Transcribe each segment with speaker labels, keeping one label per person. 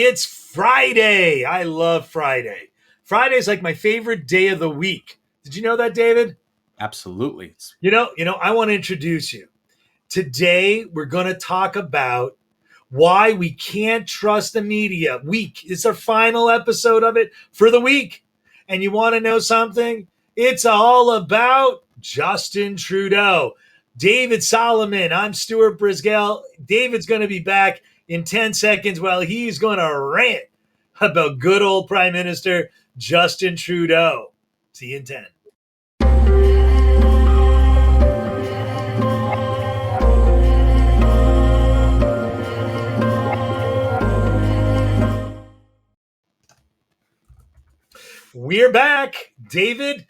Speaker 1: It's Friday. I love Friday. Friday is like my favorite day of the week. Did you know that, David?
Speaker 2: Absolutely.
Speaker 1: I want to introduce you. Today, we're going to talk about why we can't trust the media. Week. It's our final episode of it for the week. And you want to know something? It's all about Justin Trudeau. David Solomon, I'm Stuart Brisgell. David's going to be back in 10 seconds while he's going to rant about good old Prime Minister Justin Trudeau. See you in 10. We're back. David,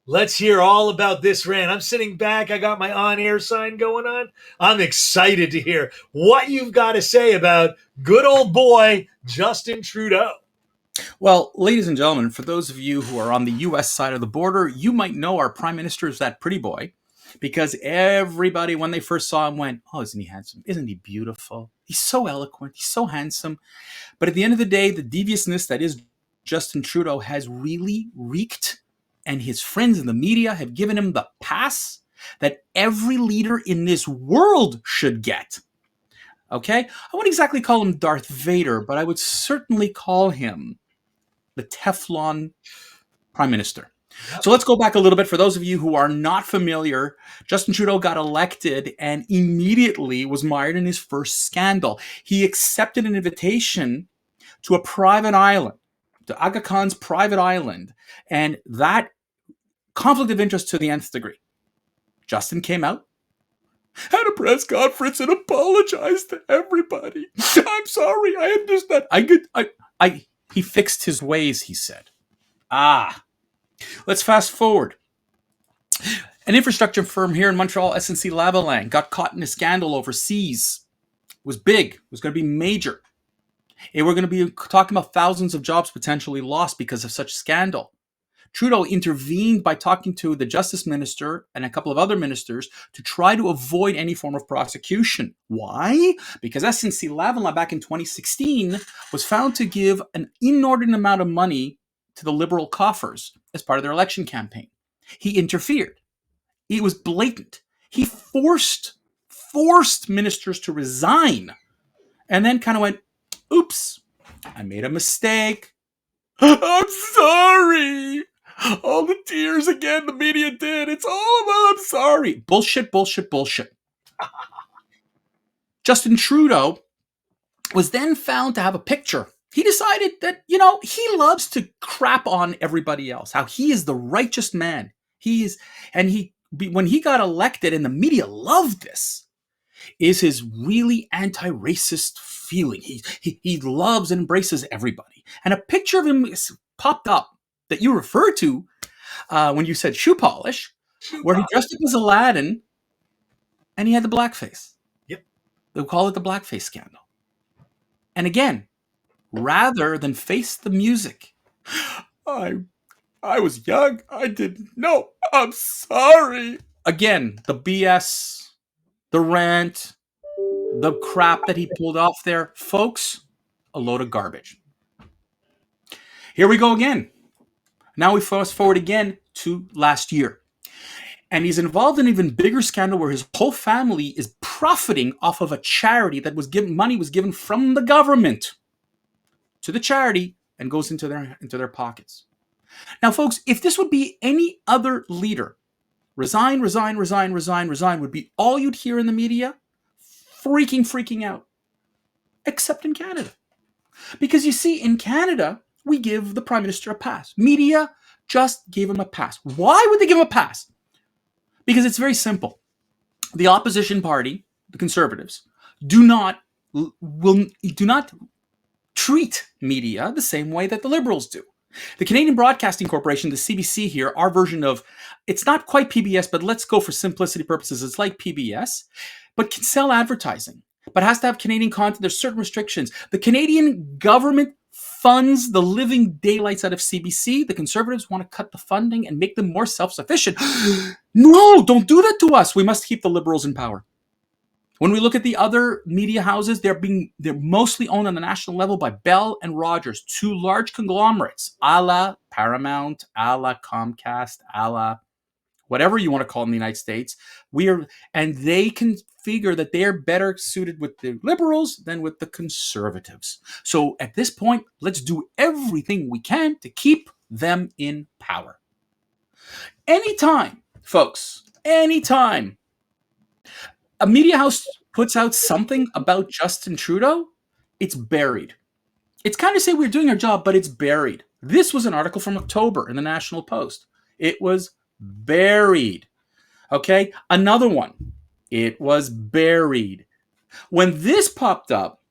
Speaker 1: let's hear all about this rant. I'm sitting back. I got my on-air sign going on. I'm excited to hear what you've got to say about good old boy Justin Trudeau.
Speaker 2: Well, ladies and gentlemen, for those of you who are on the U.S. side of the border, you might know our Prime Minister is that pretty boy, because everybody, when they first saw him, went, "Oh, isn't he handsome? Isn't he beautiful? He's so eloquent. He's so handsome." But at the end of the day, the deviousness that is Justin Trudeau has really reeked, and his friends in the media have given him the pass that every leader in this world should get. Okay? I wouldn't exactly call him Darth Vader, but I would certainly call him the Teflon Prime Minister.
Speaker 1: Yep.
Speaker 2: So let's go back a little bit. For those of you who are not familiar, Justin Trudeau got elected and immediately was mired in his first scandal. He accepted an invitation to a private island, to Aga Khan's private island, and that conflict of interest to the nth degree. Justin came out, had a press conference, and apologized to everybody. "I'm sorry, I understand. He fixed his ways," he said. Let's fast forward. An infrastructure firm here in Montreal, SNC-Lavalin, got caught in a scandal overseas. It was big. It was going to be major. And we're going to be talking about thousands of jobs potentially lost because of such scandal. Trudeau intervened by talking to the Justice Minister and a couple of other ministers to try to avoid any form of prosecution. Why? Because SNC-Lavalin back in 2016 was found to give an inordinate amount of money to the Liberal coffers as part of their election campaign. He interfered. It was blatant. He forced ministers to resign and then kind of went, "Oops, I made a mistake. I'm sorry. All the tears again the media did. It's all about I'm sorry." Bullshit. Justin Trudeau was then found to have a picture. He decided that, he loves to crap on everybody else, how he is the righteous man. When he got elected, and the media loved this, is his really anti-racist feeling. He loves and embraces everybody. And a picture of him popped up that you referred to when you said shoe polish, where he dressed up as Aladdin and he had the blackface.
Speaker 1: Yep.
Speaker 2: They'll call it the blackface scandal. And again, rather than face the music, I was young. I didn't know. I'm sorry. Again, the BS, the rant, the crap that he pulled off there, folks, a load of garbage. Here we go again. Now we fast forward again to last year. And he's involved in an even bigger scandal where his whole family is profiting off of a charity that money was given from the government to the charity and goes into their pockets. Now, folks, if this would be any other leader, resign would be all you'd hear in the media, freaking out, except in Canada. Because you see, in Canada, we give the Prime Minister a pass. Media just gave him a pass. Why would they give him a pass? Because it's very simple. The opposition party, the Conservatives, do not treat media the same way that the Liberals do. The Canadian Broadcasting Corporation, the CBC here, our version of, it's not quite PBS, but let's go for simplicity purposes, it's like PBS, but can sell advertising, but has to have Canadian content. There's certain restrictions. The Canadian government funds the living daylights out of CBC. The Conservatives want to cut the funding and make them more self-sufficient. No, don't do that to us. We must keep the Liberals in power. When we look at the other media houses, they're mostly owned on the national level by Bell and Rogers, two large conglomerates, a la Paramount, a la Comcast, a la whatever you want to call it in the United States. And they can figure that they're better suited with the liberals than with the conservatives. So at this point, let's do everything we can to keep them in power. Anytime, folks, anytime a media house puts out something about Justin Trudeau, it's buried. It's kind of say we're doing our job, but it's buried. This was an article from October in the National Post. It was buried. Okay, another one. It was buried. When this popped up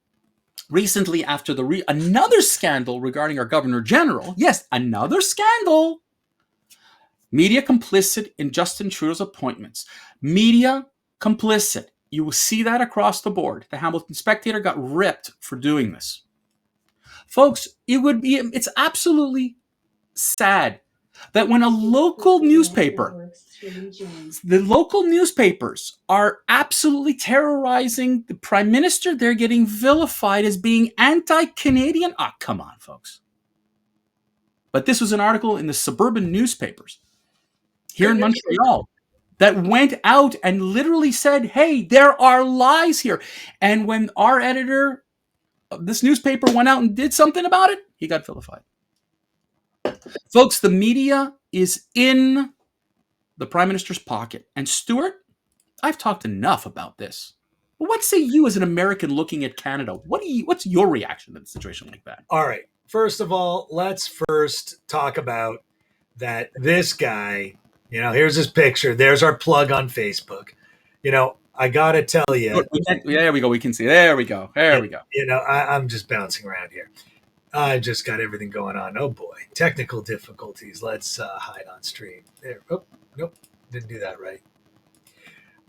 Speaker 2: recently after another scandal regarding our Governor General, yes, another scandal. Media complicit in Justin Trudeau's appointments. Media complicit. You will see that across the board. The Hamilton Spectator got ripped for doing this. Folks, it's absolutely sad that when a local newspaper, the local newspapers are absolutely terrorizing the Prime Minister, they're getting vilified as being anti-Canadian. Ah, come on, folks. But this was an article in the suburban newspapers here in Montreal that went out and literally said, hey, there are lies here. And when our editor of this newspaper went out and did something about it, he got vilified. Folks, the media is in the Prime Minister's pocket. And Stuart, I've talked enough about this. But what say you as an American looking at Canada? What's your reaction to a situation like that?
Speaker 1: All right. First of all, let's first talk about that this guy, here's his picture. There's our plug on Facebook. I got to tell you.
Speaker 2: There we go. We can see. There we go. We go.
Speaker 1: I'm just bouncing around here. I just got everything going on. Oh, boy. Technical difficulties. Let's hide on stream. There. Oh, nope. Didn't do that right.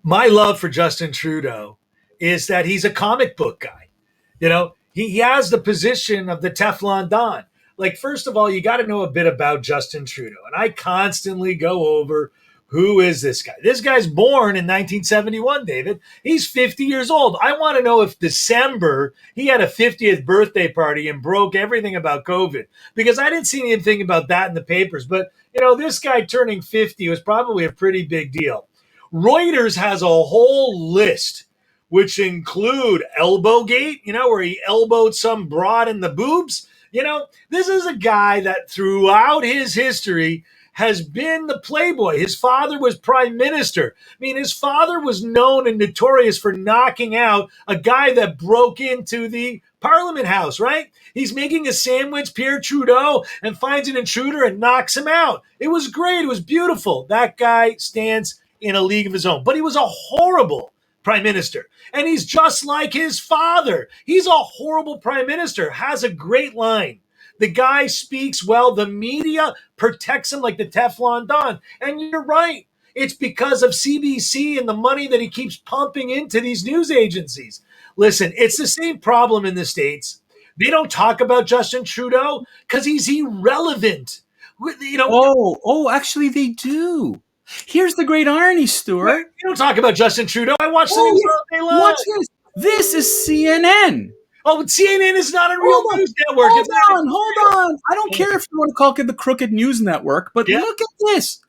Speaker 1: My love for Justin Trudeau is that he's a comic book guy. He has the position of the Teflon Don. Like, first of all, you got to know a bit about Justin Trudeau. And I constantly go over, who is this guy? This guy's born in 1971, David. He's 50 years old. I want to know if December he had a 50th birthday party and broke everything about COVID, because I didn't see anything about that in the papers. But, this guy turning 50 was probably a pretty big deal. Reuters has a whole list, which include Elbowgate, where he elbowed some broad in the boobs. This is a guy that throughout his history has been the playboy. His father was prime minister. I mean, his father was known and notorious for knocking out a guy that broke into the Parliament House, right? He's making a sandwich, Pierre Trudeau, and finds an intruder and knocks him out. It was great. It was beautiful. That guy stands in a league of his own. But he was a horrible prime minister. And he's just like his father. He's a horrible prime minister, has a great line. The guy speaks well. The media protects him like the Teflon Don. And you're right. It's because of CBC and the money that he keeps pumping into these news agencies. Listen, it's the same problem in the States. They don't talk about Justin Trudeau because he's irrelevant.
Speaker 2: Actually, they do. Here's the great irony, Stuart.
Speaker 1: You don't talk about Justin Trudeau. I watch the news all day long.
Speaker 2: Watch this. This is CNN.
Speaker 1: Oh, but CNN is not a real news network.
Speaker 2: Hold on. I don't care if you want to call it the Crooked News Network, but look at this.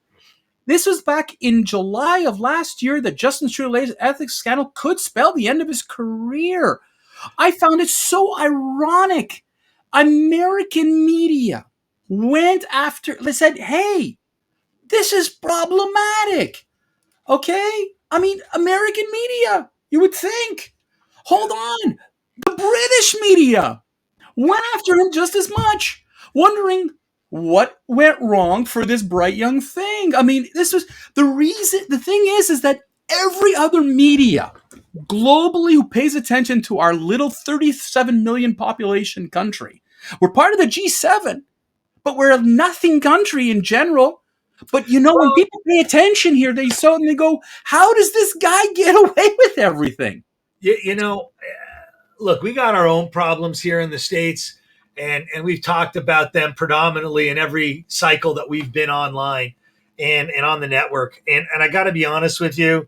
Speaker 2: This was back in July of last year that Justin Trudeau's ethics scandal could spell the end of his career. I found it so ironic. American media went after, they said, hey, this is problematic. Okay? I mean, American media, you would think. Hold on. The British media went after him just as much, wondering what went wrong for this bright young thing. I mean, this was the reason. The thing is that every other media globally who pays attention to our little 37 million population country, we're part of the G7, but we're a nothing country in general. But when people pay attention here, they suddenly go, how does this guy get away with everything?
Speaker 1: Look, we got our own problems here in the States, and we've talked about them predominantly in every cycle that we've been online and on the network. And I got to be honest with you,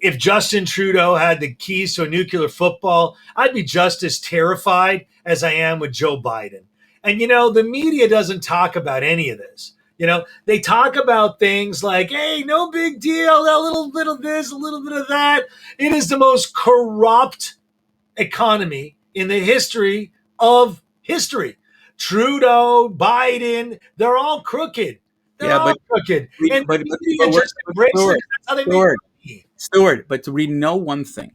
Speaker 1: if Justin Trudeau had the keys to a nuclear football, I'd be just as terrified as I am with Joe Biden. And, the media doesn't talk about any of this. They talk about things like, hey, no big deal, a little bit of this, a little bit of that. It is the most corrupt economy in the history of history. Trudeau, Biden, they're all crooked. They're all crooked. And the media just embraces it. That's how they make money.
Speaker 2: Stuart, but we know one thing.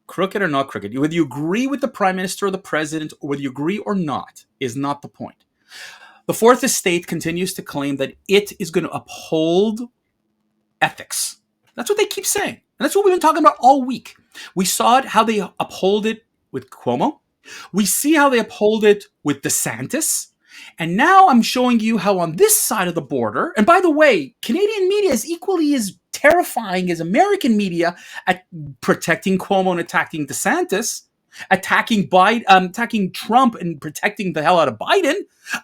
Speaker 2: Crooked or not crooked, whether you agree with the Prime Minister or the President, or whether you agree or not, is not the point. The Fourth Estate continues to claim that it is going to uphold ethics. That's what they keep saying. And that's what we've been talking about all week. We saw it, how they uphold it with Cuomo. We see how they uphold it with DeSantis. And now I'm showing you how on this side of the border, and by the way, Canadian media is equally as terrifying as American media at protecting Cuomo and attacking DeSantis, attacking Trump and protecting the hell out of Biden.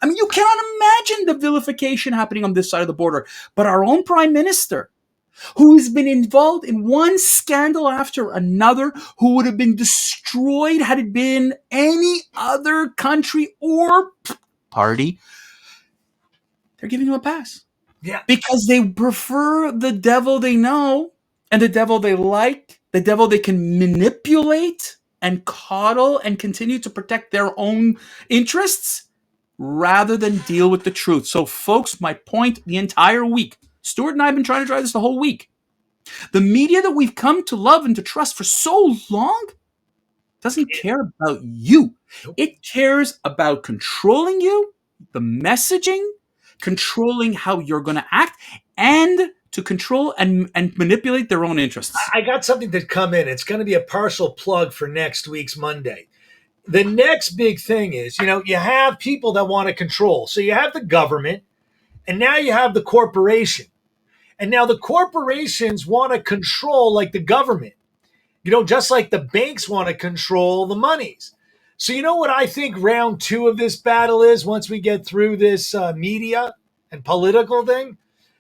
Speaker 2: I mean, you cannot imagine the vilification happening on this side of the border. But our own Prime Minister, who has been involved in one scandal after another, who would have been destroyed had it been any other country or party, they're giving him a pass.
Speaker 1: Yeah.
Speaker 2: Because they prefer the devil they know and the devil they like, the devil they can manipulate and coddle and continue to protect their own interests rather than deal with the truth. So, folks, my point the entire week, Stuart and I have been trying to drive this the whole week. The media that we've come to love and to trust for so long doesn't care about you. It cares about controlling you, the messaging, controlling how you're going to act, and to control and manipulate their own interests.
Speaker 1: I got something to come in. It's going to be a partial plug for next week's Monday. The next big thing is, you have people that want to control. So you have the government, and now you have the corporation. And now the corporations want to control like the government, just like the banks want to control the monies. So you know what I think round 2 of this battle is once we get through this media and political thing?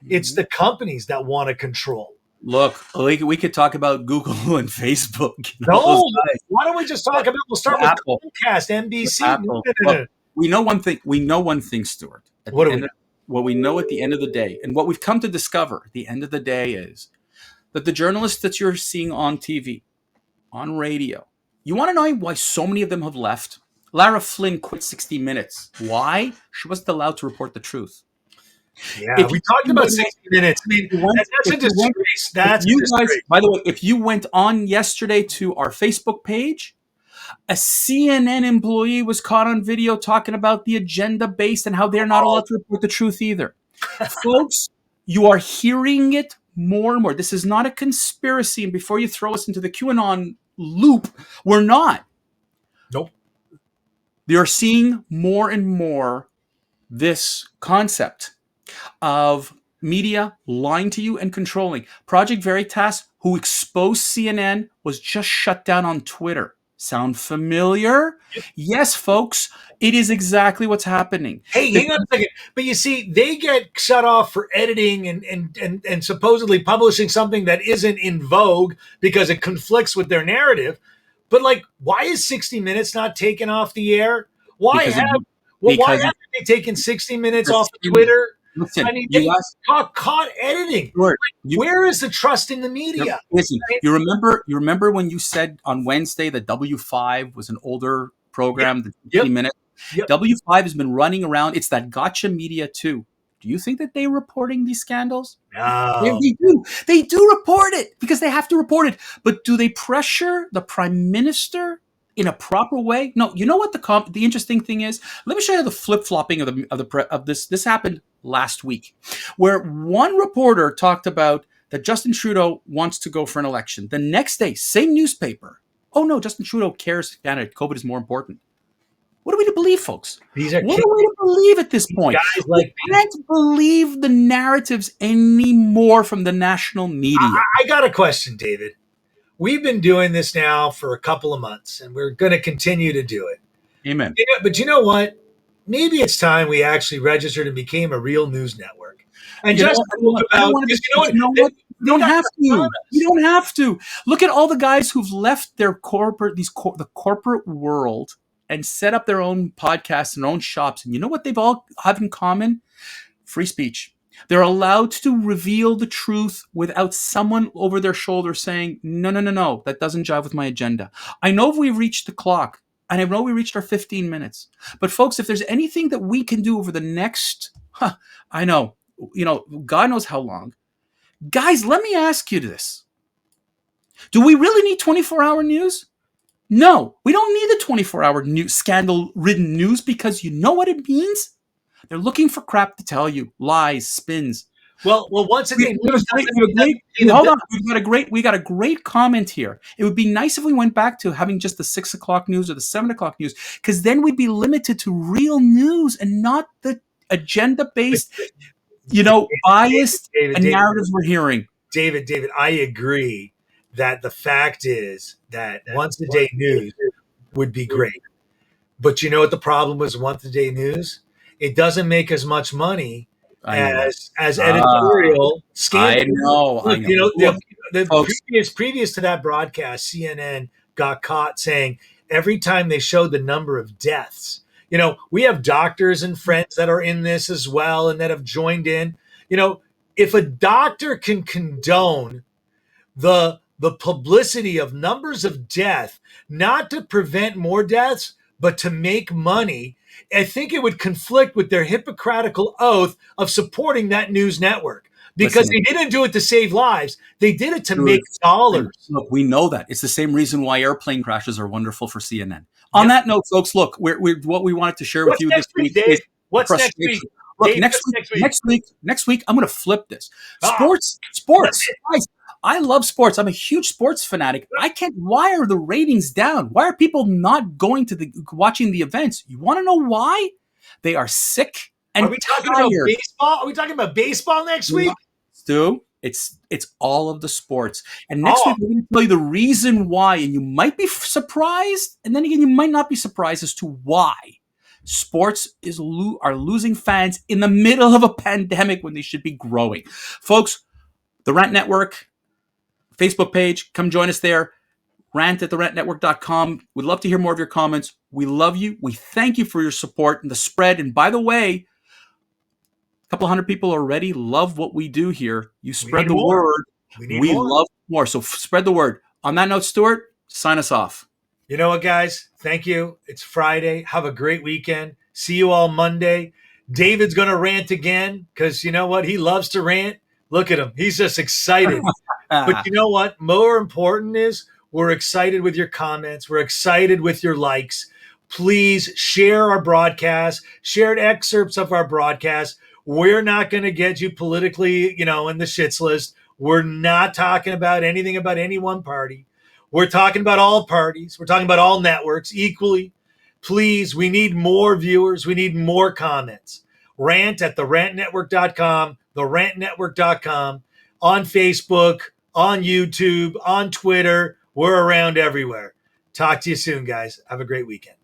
Speaker 1: It's the companies that want to control.
Speaker 2: Look, we could talk about Google and Facebook.
Speaker 1: No, why don't we just talk about, we'll start with Comcast, NBC.
Speaker 2: Look, we know one thing. We know one thing, Stuart. What we know at the end of the day, and what we've come to discover at the end of the day, is that the journalists that you're seeing on TV, on radio, you want to know why so many of them have left? Lara Flynn quit 60 Minutes. Why? She wasn't allowed to report the truth.
Speaker 1: Yeah, we talked about 60 Minutes. I mean, that's a disgrace. That's a disgrace.
Speaker 2: By the way, if you went on yesterday to our Facebook page, a CNN employee was caught on video talking about the agenda-based and how they're not allowed to report the truth either. Folks, you are hearing it more and more. This is not a conspiracy, and before you throw us into the QAnon loop, we're not.
Speaker 1: Nope.
Speaker 2: They are seeing more and more this concept of media lying to you and controlling. Project Veritas, who exposed CNN, was just shut down on Twitter. Sound familiar? Yes, folks, it is exactly what's happening.
Speaker 1: Hey, hang on a second. But you see, they get shut off for editing and supposedly publishing something that isn't in vogue because it conflicts with their narrative. But why is 60 Minutes not taken off the air? Why haven't they taken 60 Minutes off of Twitter?
Speaker 2: Listen,
Speaker 1: I mean, they caught editing. Where is the trust in the media?
Speaker 2: Listen, you remember when you said on Wednesday that W5 was an older program than 60 Minutes? Yep. W5 has been running around. It's that gotcha media too. Do you think that they're reporting these scandals?
Speaker 1: No.
Speaker 2: They do. They do report it because they have to report it. But do they pressure the Prime Minister in a proper way? No. You know what the interesting thing is? Let me show you the flip-flopping of this. This happened last week, where one reporter talked about that Justin Trudeau wants to go for an election. The next day, same newspaper. Oh no, Justin Trudeau cares. Canada, COVID is more important. What are we to believe, folks? What are we to believe at this point? We can't believe the narratives anymore from the national media.
Speaker 1: I got a question, David. We've been doing this now for a couple of months, and we're going to continue to do it.
Speaker 2: Amen.
Speaker 1: But you know what? Maybe it's time we actually registered and became a real news network. And
Speaker 2: You don't have to. You don't have to. Look at all the guys who've left their the corporate world and set up their own podcasts and own shops. And you know what they've all have in common? Free speech. They're allowed to reveal the truth without someone over their shoulder saying, no, that doesn't jive with my agenda. I know we've reached the clock, and I know we reached our 15 minutes. But folks, if there's anything that we can do over the next, I know, God knows how long. Guys, let me ask you this. Do we really need 24-hour news? No, we don't need the 24-hour news, scandal-ridden news, because you know what it means? They're looking for crap to tell you, lies, spins.
Speaker 1: Well, once again,
Speaker 2: hold on. We got a great comment here. It would be nice if we went back to having just the 6 o'clock news or the 7 o'clock news, because then we'd be limited to real news and not the agenda-based, biased narratives we're hearing.
Speaker 1: David, I agree that the fact is that once a day news would be great. But you know what the problem was once a day news? It doesn't make as much money as editorial scandal.
Speaker 2: I know.
Speaker 1: Previous to that broadcast, CNN got caught saying every time they showed the number of deaths, we have doctors and friends that are in this as well and that have joined in. If a doctor can condone the publicity of numbers of death, not to prevent more deaths, but to make money, I think it would conflict with their Hippocratical oath of supporting that news network, because they didn't do it to save lives. They did it to make dollars.
Speaker 2: Look, we know that. It's the same reason why airplane crashes are wonderful for CNN. On that note, folks, look, we're what we wanted to share with you this week.
Speaker 1: Dave? What's next week?
Speaker 2: Look, Dave, next week, I'm going to flip this. Sports. Guys, I love sports. I'm a huge sports fanatic. Why are the ratings down? Why are people not going to watching the events? You want to know why? They are sick and tired.
Speaker 1: Talking about baseball? Are we talking about baseball next week?
Speaker 2: Stu, it's all of the sports. And next week, we're going to tell you the reason why. And you might be surprised. And then again, you might not be surprised as to why sports are losing fans in the middle of a pandemic when they should be growing. Folks, the Rant Network Facebook page, come join us there. Rant at therantnetwork.com. We'd love to hear more of your comments. We love you. We thank you for your support and the spread. And by the way, a couple hundred people already love what we do here. You spread the word. We love more. So spread the word. On that note, Stuart, sign us off.
Speaker 1: You know what, guys? Thank you. It's Friday. Have a great weekend. See you all Monday. David's going to rant again because you know what? He loves to rant. Look at him. He's just excited. But you know what? More important is we're excited with your comments. We're excited with your likes. Please share our broadcast. Share excerpts of our broadcast. We're not going to get you politically, in the shits list. We're not talking about anything about any one party. We're talking about all parties. We're talking about all networks equally. Please, we need more viewers. We need more comments. Rant at therantnetwork.com, therantnetwork.com, on Facebook, on YouTube, on Twitter. We're around everywhere. Talk to you soon, guys. Have a great weekend.